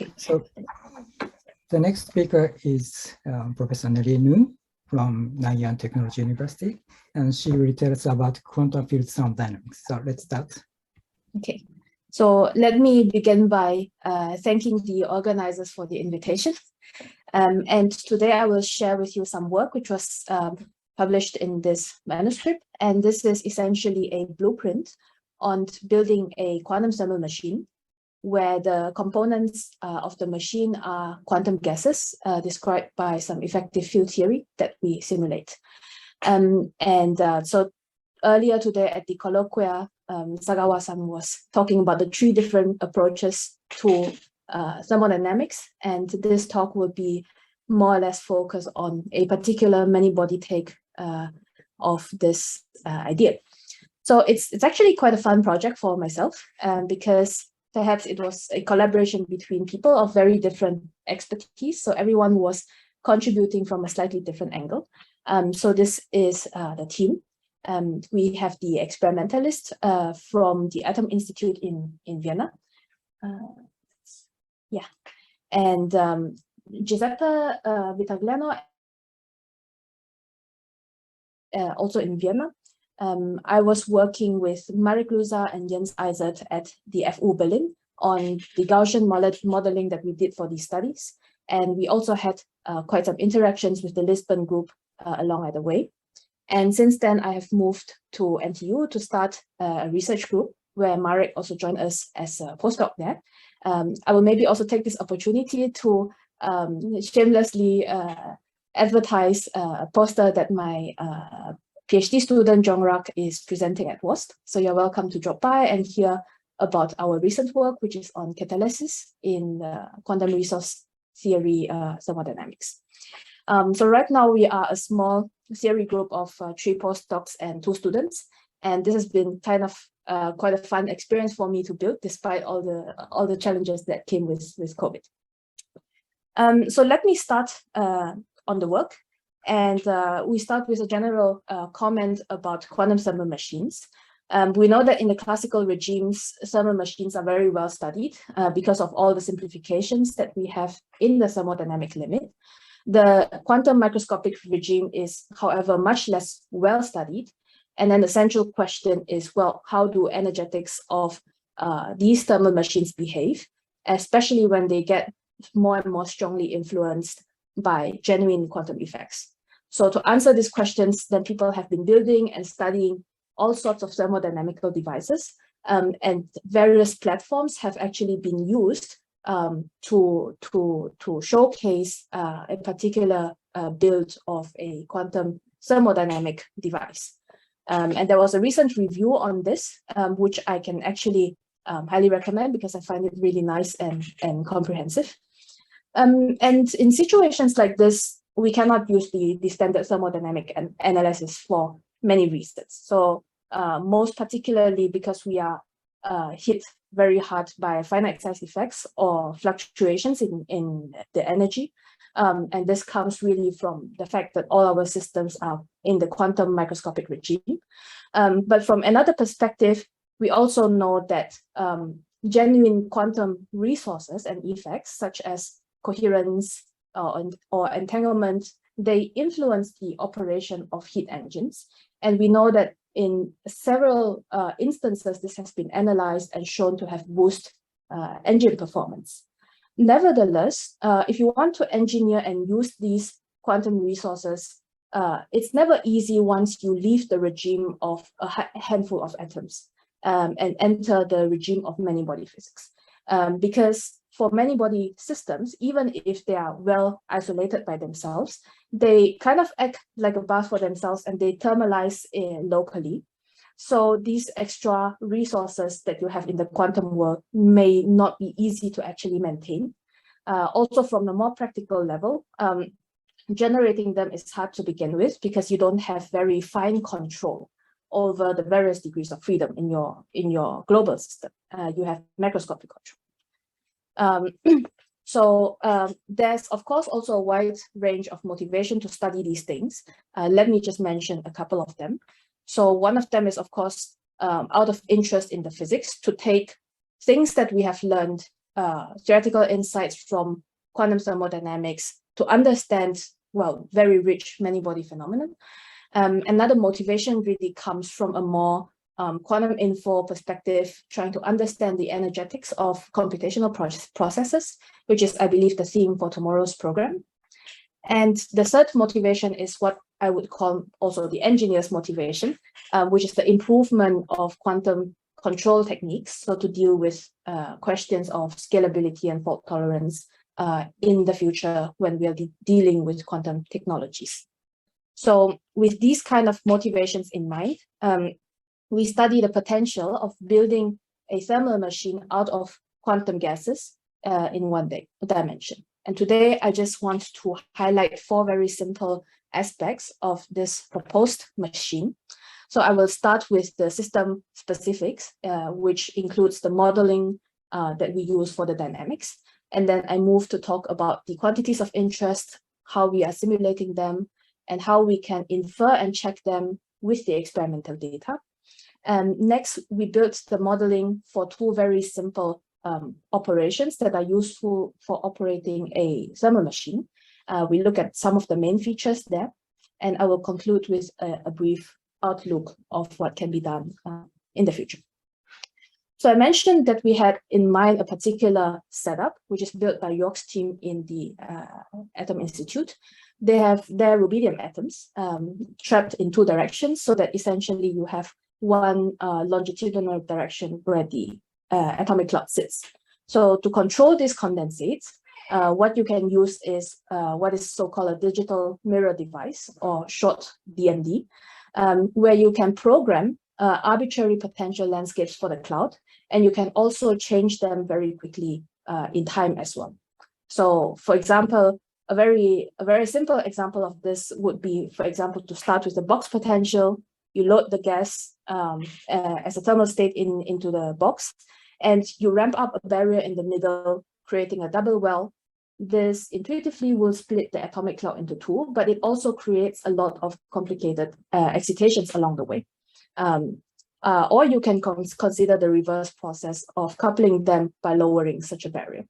Okay. So the next speaker is Professor Nelly Ng from Nanyang Technology University, and she will tell us about quantum field thermodynamics. So let's start. Okay. So let me begin by thanking the organizers for the invitation. And today I will share with you some work which was published in this manuscript. And this is essentially a blueprint on building a quantum thermal machine where the components of the machine are quantum gases described by some effective field theory that we simulate. So earlier today at the colloquia, Sagawa-san was talking about the 3 different approaches to thermodynamics, and this talk will be more or less focused on a particular many-body take of this idea. So it's actually quite a fun project for myself, because perhaps it was a collaboration between people of very different expertise. So everyone was contributing from a slightly different angle. So this is the team. We have the experimentalist from the Atom Institute in Vienna. And Giuseppe Vitagliano, also in Vienna. I was working with Marek Luza and Jens Eisert at the FU Berlin on the Gaussian modeling that we did for these studies. And we also had quite some interactions with the Lisbon group along the way. And since then, I have moved to NTU to start a research group where Marek also joined us as a postdoc there. I will maybe also take this opportunity to shamelessly advertise a poster that my PhD student, Jongrak, is presenting at WOST. So you're welcome to drop by and hear about our recent work, which is on catalysis in quantum resource theory thermodynamics. So right now we are a small theory group of 3 postdocs and 2 students. And this has been kind of quite a fun experience for me to build, despite all the challenges that came with COVID. So let me start on the work. And we start with a general comment about quantum thermal machines. We know that in the classical regimes, thermal machines are very well studied because of all the simplifications that we have in the thermodynamic limit. The quantum microscopic regime is, however, much less well studied. And then the central question is, well, how do energetics of these thermal machines behave, especially when they get more and more strongly influenced by genuine quantum effects? So to answer these questions, then people have been building and studying all sorts of thermodynamical devices, and various platforms have actually been used to showcase a particular build of a quantum thermodynamic device. And there was a recent review on this, which I can actually highly recommend because I find it really nice and comprehensive. And in situations like this, we cannot use the standard thermodynamic analysis for many reasons. So most particularly because we are hit very hard by finite size effects or fluctuations in the energy. And this comes really from the fact that all our systems are in the quantum microscopic regime. But from another perspective, we also know that genuine quantum resources and effects, such as coherence or entanglement, they influence the operation of heat engines. And we know that in several instances, this has been analyzed and shown to have boosted engine performance. Nevertheless, if you want to engineer and use these quantum resources, it's never easy once you leave the regime of a handful of atoms and enter the regime of many-body physics. Because for many-body systems, even if they are well isolated by themselves, they kind of act like a bath for themselves and they thermalize locally. So these extra resources that you have in the quantum world may not be easy to actually maintain. Also, from a more practical level, generating them is hard to begin with because you don't have very fine control over the various degrees of freedom in your global system. You have macroscopic control. So there's, of course, also a wide range of motivation to study these things. Let me just mention a couple of them. So one of them is, of course, out of interest in the physics, to take things that we have learned theoretical insights from quantum thermodynamics to understand, well, very rich many-body phenomenon. Another motivation really comes from a more quantum info perspective, trying to understand the energetics of computational processes, which is, I believe, the theme for tomorrow's program. And the third motivation is what I would call also the engineer's motivation, which is the improvement of quantum control techniques, so to deal with questions of scalability and fault tolerance in the future when we are dealing with quantum technologies. So with these kind of motivations in mind, we study the potential of building a thermal machine out of quantum gases in one dimension. And today I just want to highlight 4 very simple aspects of this proposed machine. So I will start with the system specifics, which includes the modeling that we use for the dynamics. And then I move to talk about the quantities of interest, how we are simulating them, and how we can infer and check them with the experimental data. Next, we built the modeling for 2 very simple operations that are useful for operating a thermal machine. We look at some of the main features there, and I will conclude with a brief outlook of what can be done in the future. So I mentioned that we had in mind a particular setup, which is built by York's team in the Atom Institute. They have their rubidium atoms trapped in 2 directions, so that essentially you have one longitudinal direction where the atomic cloud sits. So to control these condensates, what you can use is what is so-called a digital mirror device, or short DMD, where you can program arbitrary potential landscapes for the cloud, and you can also change them very quickly in time as well. So, for example, a very simple example of this would be, for example, to start with the box potential. You load the gas as a thermal state into the box, and you ramp up a barrier in the middle, creating a double well. This intuitively will split the atomic cloud into 2, but it also creates a lot of complicated excitations along the way. Or you can consider the reverse process of coupling them by lowering such a barrier.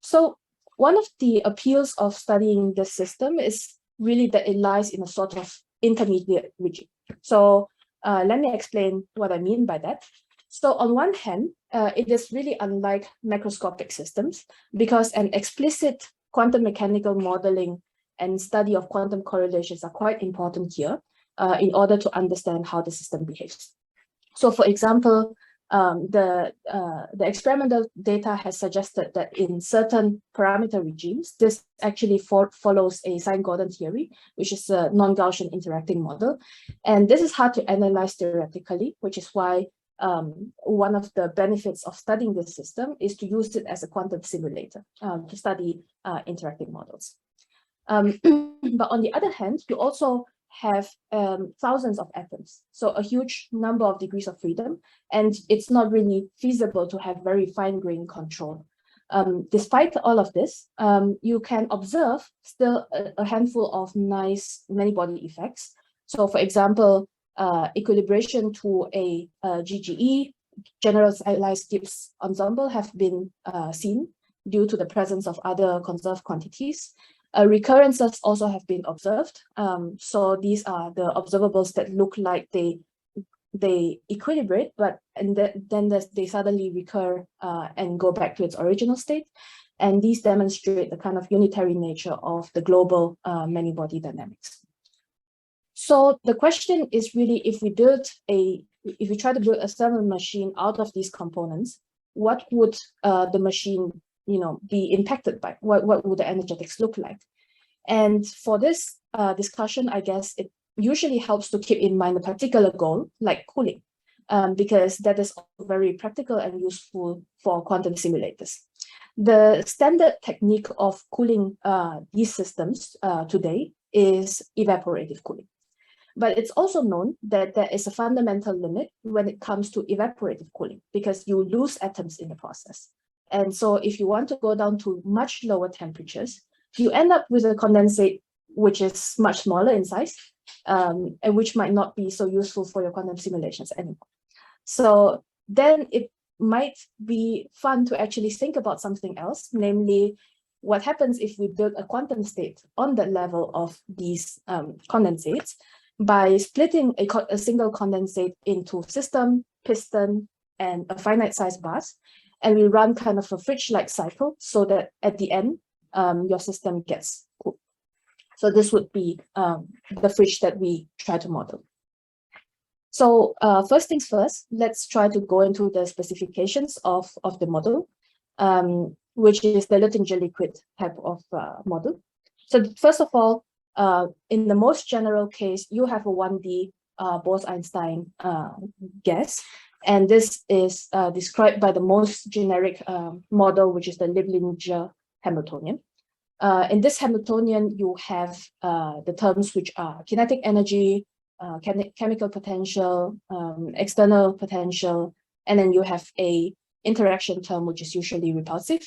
So one of the appeals of studying this system is really that it lies in a sort of intermediate region. So let me explain what I mean by that. So on one hand, it is really unlike macroscopic systems, because an explicit quantum mechanical modeling and study of quantum correlations are quite important here in order to understand how the system behaves. So for example, the experimental data has suggested that in certain parameter regimes, this actually follows a Sine-Gordon theory, which is a non-Gaussian interacting model. And this is hard to analyze theoretically, which is why one of the benefits of studying this system is to use it as a quantum simulator to study interacting models. But on the other hand, you also have thousands of atoms, so a huge number of degrees of freedom, and it's not really feasible to have very fine-grained control. Despite all of this, you can observe still a handful of nice many-body effects. So for example, equilibration to a GGE, generalized Gibbs ensemble, have been seen due to the presence of other conserved quantities. Recurrences also have been observed. So these are the observables that look like they equilibrate, but then they suddenly recur and go back to its original state. And these demonstrate the kind of unitary nature of the global many-body dynamics. So the question is really, if we try to build a thermal machine out of these components, what would the machine be impacted by? What would the energetics look like? And for this discussion, I guess it usually helps to keep in mind a particular goal, like cooling, because that is very practical and useful for quantum simulators. The standard technique of cooling these systems today is evaporative cooling. But it's also known that there is a fundamental limit when it comes to evaporative cooling, because you lose atoms in the process. And so if you want to go down to much lower temperatures, you end up with a condensate which is much smaller in size, and which might not be so useful for your quantum simulations anymore. So then it might be fun to actually think about something else, namely what happens if we build a quantum state on the level of these condensates by splitting a single condensate into system, piston, and a finite size bus. And we run kind of a fridge-like cycle so that at the end, your system gets cooled. So this would be the fridge that we try to model. So first things first, let's try to go into the specifications of the model, which is the Luttinger liquid type of model. So first of all, in the most general case, you have a 1D Bose-Einstein gas. And this is described by the most generic model, which is the Luttinger Hamiltonian. In this Hamiltonian, you have the terms which are kinetic energy, chemical potential, external potential, and then you have a interaction term, which is usually repulsive.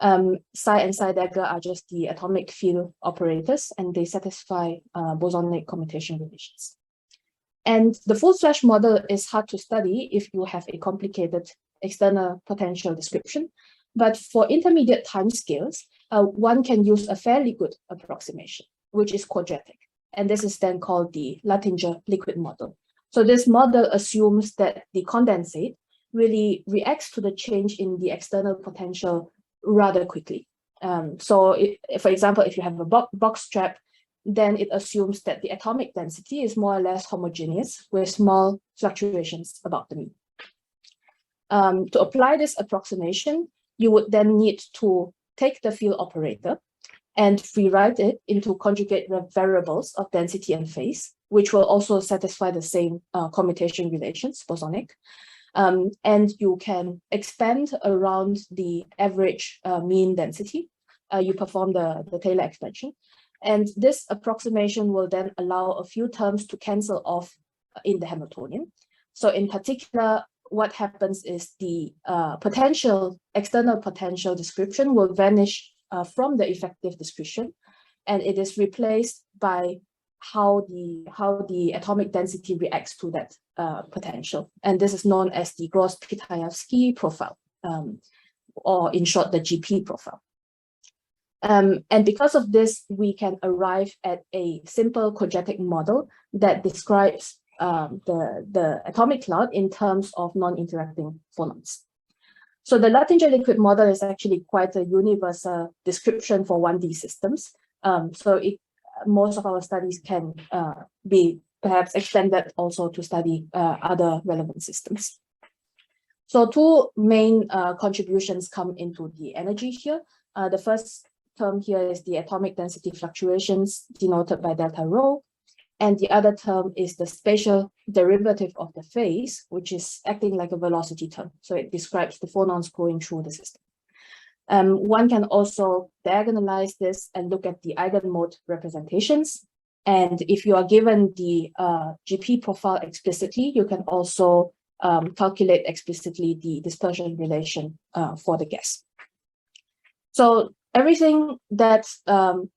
Psi and psi dagger are just the atomic field operators, and they satisfy bosonic commutation relations. And the full-slash model is hard to study if you have a complicated external potential description. But for intermediate timescales, one can use a fairly good approximation, which is quadratic. And this is then called the Luttinger liquid model. So this model assumes that the condensate really reacts to the change in the external potential rather quickly. For example, if you have a box trap, then it assumes that the atomic density is more or less homogeneous with small fluctuations about the mean. To apply this approximation, you would then need to take the field operator and rewrite it into conjugate variables of density and phase, which will also satisfy the same commutation relations, bosonic. And you can expand around the average mean density. You perform the Taylor expansion. And this approximation will then allow a few terms to cancel off in the Hamiltonian. So in particular, what happens is the external potential description will vanish from the effective description, and it is replaced by how the atomic density reacts to that potential. And this is known as the Gross-Pitayevsky profile, or in short, the GP profile. And because of this, we can arrive at a simple quadratic model that describes the atomic cloud in terms of non-interacting phonons. So the Luttinger liquid model is actually quite a universal description for 1D systems. Most of our studies can be perhaps extended also to study other relevant systems. So two main contributions come into the energy here. The first term here is the atomic density fluctuations denoted by delta rho. And the other term is the spatial derivative of the phase, which is acting like a velocity term. So it describes the phonons going through the system. One can also diagonalize this and look at the eigenmode representations. And if you are given the GP profile explicitly, you can also calculate explicitly the dispersion relation for the gas. So everything that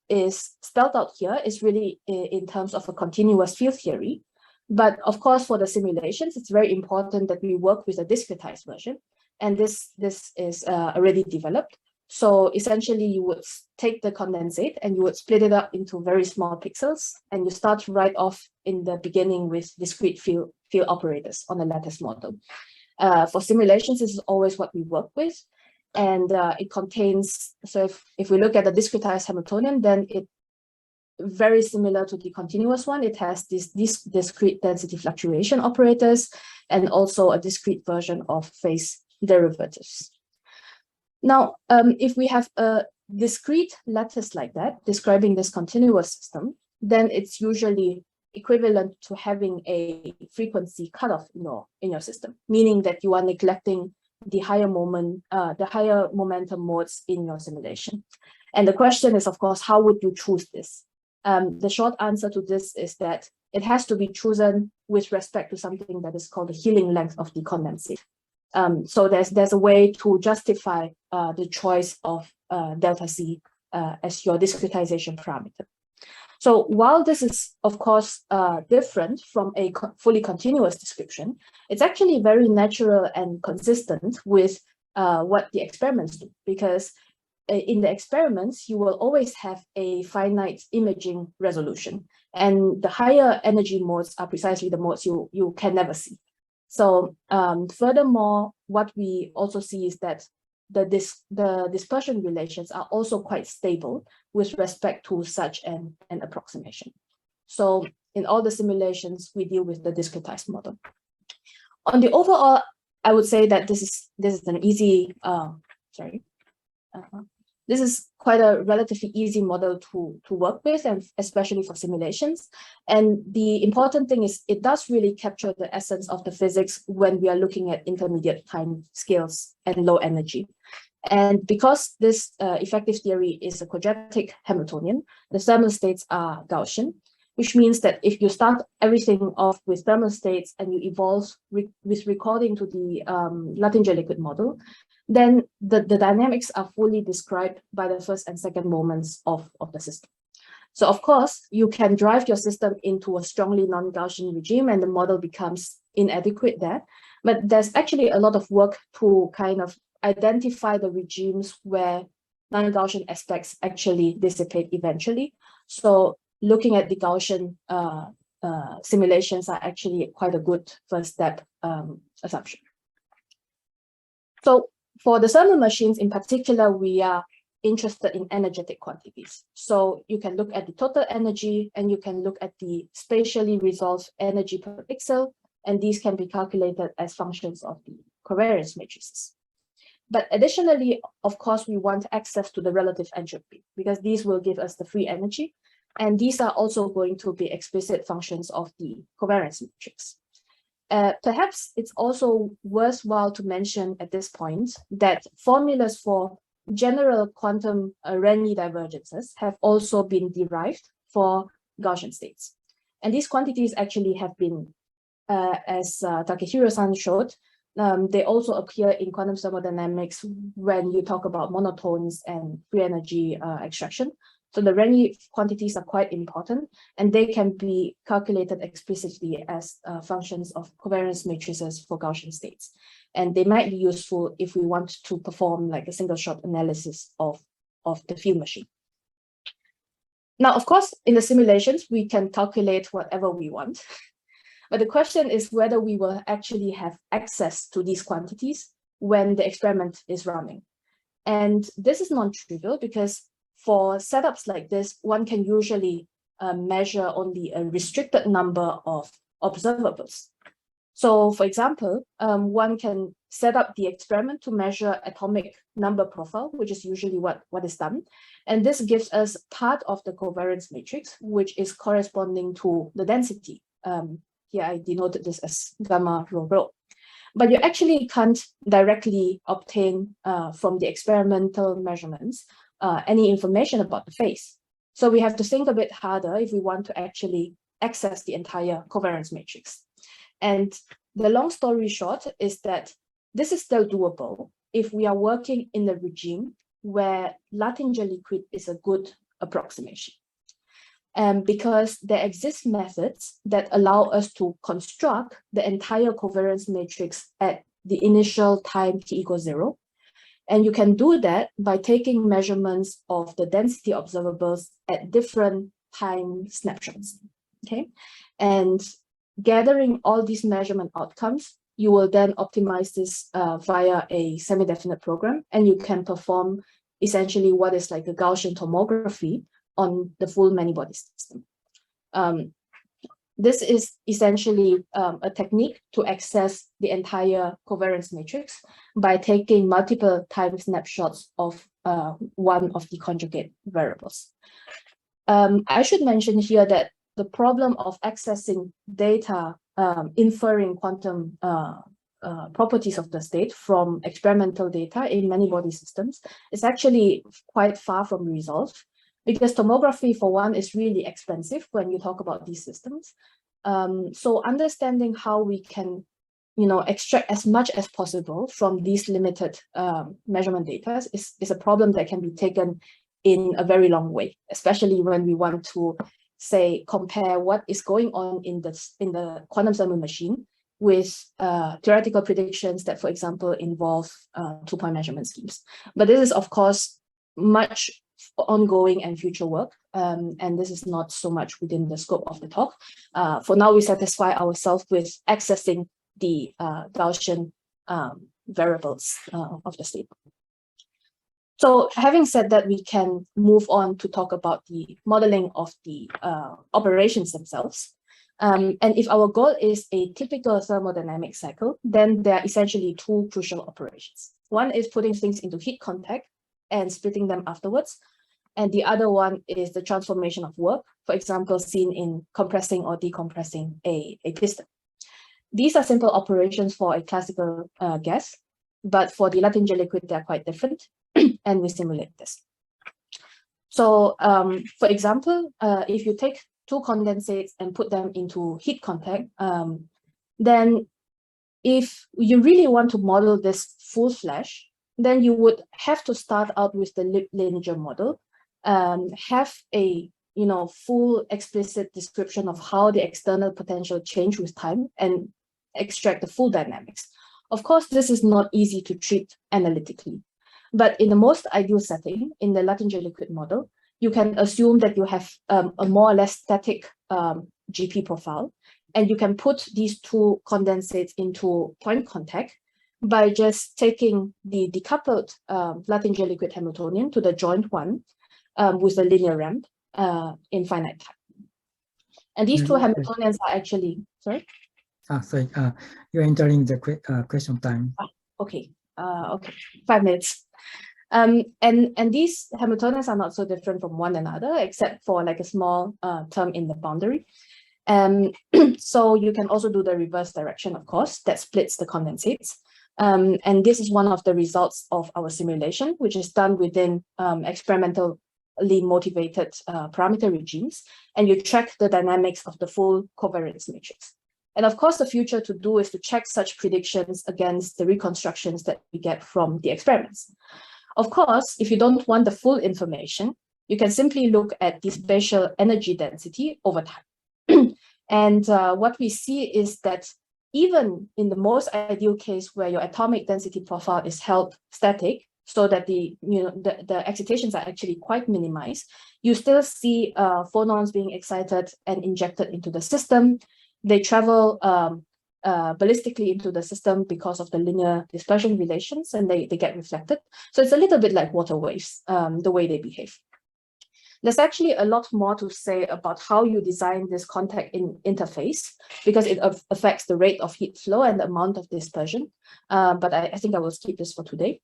is spelled out here is really in terms of a continuous field theory. But of course, for the simulations, it's very important that we work with a discretized version. And this is already developed. So essentially, you would take the condensate and you would split it up into very small pixels. And you start right off in the beginning with discrete field operators on a lattice model. For simulations, this is always what we work with. And it contains, so if we look at the discretized Hamiltonian, then it very similar to the continuous one. It has these discrete density fluctuation operators and also a discrete version of phase derivatives. Now, if we have a discrete lattice like that, describing this continuous system, then it's usually equivalent to having a frequency cutoff in your system, meaning that you are neglecting the higher momentum modes in your simulation. And the question is, of course, how would you choose this? The short answer to this is that it has to be chosen with respect to something that is called the healing length of the condensate. So there's a way to justify the choice of delta C as your discretization parameter. So while this is, of course, different from a fully continuous description, it's actually very natural and consistent with what the experiments do, because in the experiments, you will always have a finite imaging resolution, and the higher energy modes are precisely the modes you can never see. So furthermore, what we also see is that the dispersion relations are also quite stable with respect to such an approximation. So in all the simulations, we deal with the discretized model. On the overall, I would say that this is an easy, this is quite a relatively easy model to work with, and especially for simulations. And the important thing is it does really capture the essence of the physics when we are looking at intermediate time scales and low energy. And because this effective theory is a quadratic Hamiltonian, the thermal states are Gaussian, which means that if you start everything off with thermal states and you evolve with recording to the Luttinger liquid model, then the dynamics are fully described by the first and second moments of the system. So of course, you can drive your system into a strongly non-Gaussian regime and the model becomes inadequate there. But there's actually a lot of work to kind of identify the regimes where non-Gaussian aspects actually dissipate eventually. So looking at the Gaussian simulations are actually quite a good first step assumption. So for the thermal machines in particular, we are interested in energetic quantities. So you can look at the total energy and you can look at the spatially resolved energy per pixel, and these can be calculated as functions of the covariance matrices. But additionally, of course, we want access to the relative entropy because these will give us the free energy. And these are also going to be explicit functions of the covariance matrix. Perhaps it's also worthwhile to mention at this point that formulas for general quantum Rényi divergences have also been derived for Gaussian states. And these quantities actually have been, as Takehiro-san showed, they also appear in quantum thermodynamics when you talk about monotones and free energy extraction. So the Rényi quantities are quite important, and they can be calculated explicitly as functions of covariance matrices for Gaussian states. And they might be useful if we want to perform like a single-shot analysis of the field machine. Now, of course, in the simulations, we can calculate whatever we want. But the question is whether we will actually have access to these quantities when the experiment is running. And this is non-trivial because for setups like this, one can usually measure only a restricted number of observables. So for example, one can set up the experiment to measure atomic number profile, which is usually what is done. And this gives us part of the covariance matrix, which is corresponding to the density. Here I denoted this as gamma rho rho. But you actually can't directly obtain from the experimental measurements any information about the phase. So we have to think a bit harder if we want to actually access the entire covariance matrix. And the long story short is that this is still doable if we are working in a regime where Luttinger liquid is a good approximation. Because there exist methods that allow us to construct the entire covariance matrix at the initial time t equals 0. And you can do that by taking measurements of the density observables at different time snapshots, okay? And gathering all these measurement outcomes, you will then optimize this via a semi-definite program, and you can perform essentially what is like a Gaussian tomography on the full many-body system. This is essentially a technique to access the entire covariance matrix by taking multiple time snapshots of one of the conjugate variables. I should mention here that the problem of accessing data, inferring quantum properties of the state from experimental data in many-body systems is actually quite far from resolved. Because tomography, for one, is really expensive when you talk about these systems. So understanding how we can, extract as much as possible from these limited measurement data is a problem that can be taken in a very long way, especially when we want to, say, compare what is going on in the quantum thermal machine with theoretical predictions that, for example, involve two-point measurement schemes. But this is, of course, much ongoing and future work, and this is not so much within the scope of the talk. For now, we satisfy ourselves with accessing the Gaussian variables of the state. So having said that, we can move on to talk about the modeling of the operations themselves. And if our goal is a typical thermodynamic cycle, then there are essentially two crucial operations. One is putting things into heat contact and splitting them afterwards. And the other one is the transformation of work, for example, seen in compressing or decompressing a piston. These are simple operations for a classical gas, but for the Luttinger liquid, they're quite different, and we simulate this. So, for example, if you take two condensates and put them into heat contact, then if you really want to model this full-fledged, then you would have to start out with the linear model, have a full explicit description of how the external potential change with time, and extract the full dynamics. Of course, this is not easy to treat analytically, but in the most ideal setting, in the Luttinger liquid model, you can assume that you have a more or less static GP profile, and you can put these two condensates into point contact by just taking the decoupled Luttinger liquid Hamiltonian to the joint one with a linear ramp in finite time. And these two Hamiltonians are actually, sorry? Sorry, you're entering the question time. Okay, okay, 5 minutes. And these Hamiltonians are not so different from one another, except for like a small term in the boundary. So you can also do the reverse direction, of course, that splits the condensates. And this is one of the results of our simulation, which is done within experimentally motivated parameter regimes. And you track the dynamics of the full covariance matrix. And of course, the future to do is to check such predictions against the reconstructions that we get from the experiments. Of course, if you don't want the full information, you can simply look at the spatial energy density over time. And what we see is that even in the most ideal case where your atomic density profile is held static, so that the excitations are actually quite minimized, you still see phonons being excited and injected into the system. They travel ballistically into the system because of the linear dispersion relations, and they get reflected. So it's a little bit like water waves, the way they behave. There's actually a lot more to say about how you design this contact interface, because it affects the rate of heat flow and the amount of dispersion. But I think I will skip this for today.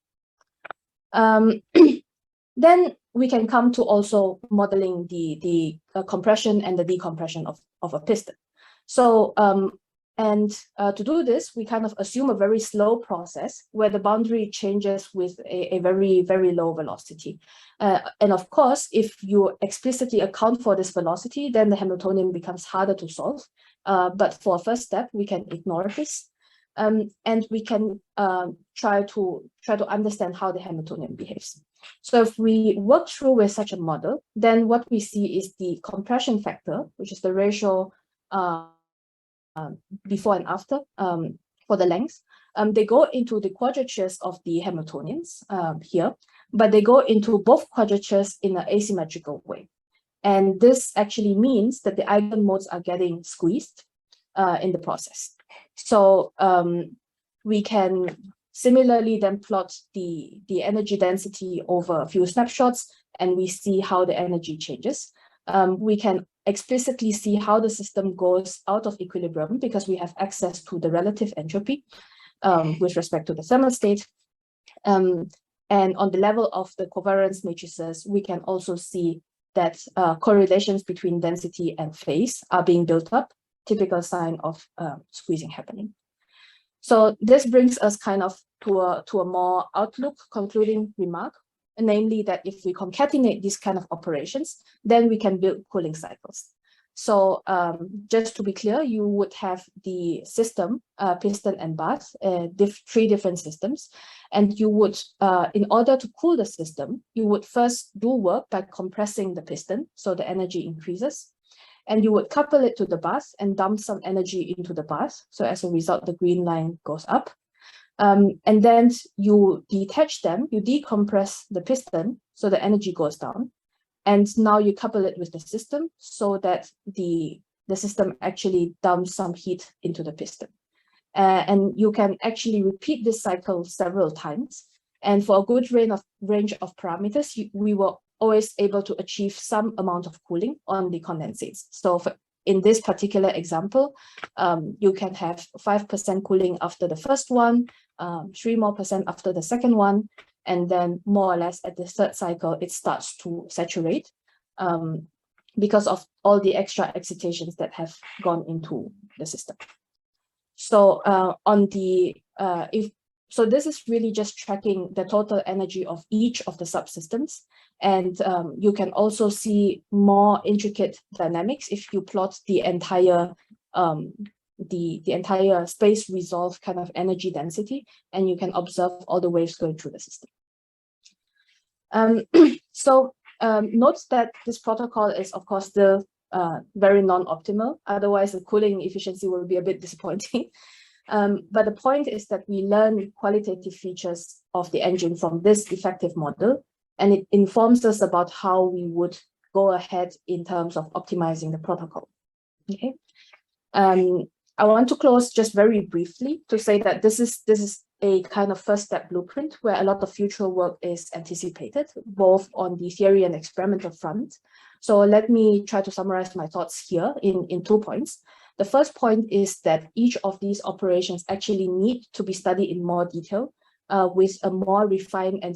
Then we can come to also modeling the compression and the decompression of a piston. So, to do this, we kind of assume a very slow process where the boundary changes with a very, very low velocity. And of course, if you explicitly account for this velocity, then the Hamiltonian becomes harder to solve. But for a first step, we can ignore this. And we can try to understand how the Hamiltonian behaves. So if we work through with such a model, then what we see is the compression factor, which is the ratio before and after for the length. They go into the quadratures of the Hamiltonians here, but they go into both quadratures in an asymmetrical way. And this actually means that the eigenmodes are getting squeezed in the process. So we can similarly then plot the energy density over a few snapshots, and we see how the energy changes. We can explicitly see how the system goes out of equilibrium because we have access to the relative entropy with respect to the thermal state. And on the level of the covariance matrices, we can also see that correlations between density and phase are being built up, typical sign of squeezing happening. So this brings us kind of to a more outlook concluding remark, namely that if we concatenate these kind of operations, then we can build cooling cycles. So just to be clear, you would have the system, piston and bath, three different systems. And you would, in order to cool the system, you would first do work by compressing the piston, so the energy increases. And you would couple it to the bath and dump some energy into the bath. So as a result, the green line goes up. And then you detach them, you decompress the piston, so the energy goes down. And now you couple it with the system so that the system actually dumps some heat into the piston. And you can actually repeat this cycle several times. And for a good range of parameters, we were always able to achieve some amount of cooling on the condensates. So in this particular example, you can have 5% cooling after the first one, 3% more after the second one, and then more or less at the third cycle, it starts to saturate because of all the extra excitations that have gone into the system. So so this is really just tracking the total energy of each of the subsystems. And you can also see more intricate dynamics if you plot the entire entire space resolved kind of energy density, and you can observe all the waves going through the system. Note that this protocol is, of course, still very non-optimal. Otherwise, the cooling efficiency will be a bit disappointing. But the point is that we learn qualitative features of the engine from this effective model, and it informs us about how we would go ahead in terms of optimizing the protocol. Okay. I want to close just very briefly to say that this is a kind of first step blueprint where a lot of future work is anticipated, both on the theory and experimental front. So let me try to summarize my thoughts here in 2 points. The first point is that each of these operations actually need to be studied in more detail with a more refined and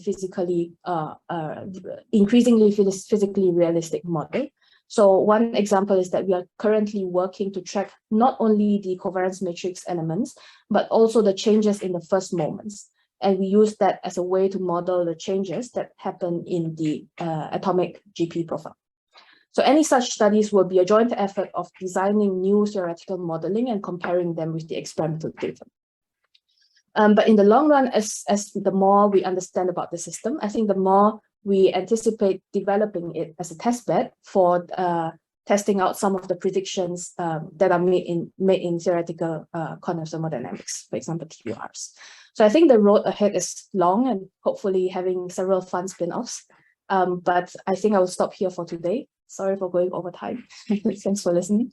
increasingly physically realistic model. So one example is that we are currently working to track not only the covariance matrix elements, but also the changes in the first moments. And we use that as a way to model the changes that happen in the atomic GP profile. So any such studies will be a joint effort of designing new theoretical modeling and comparing them with the experimental data. But in the long run, as the more we understand about the system, I think the more we anticipate developing it as a test bed for testing out some of the predictions that are made in theoretical quantum thermodynamics, for example, TURs. So I think the road ahead is long and hopefully having several fun spin-offs. But I think I will stop here for today. Sorry for going over time. Thanks for listening.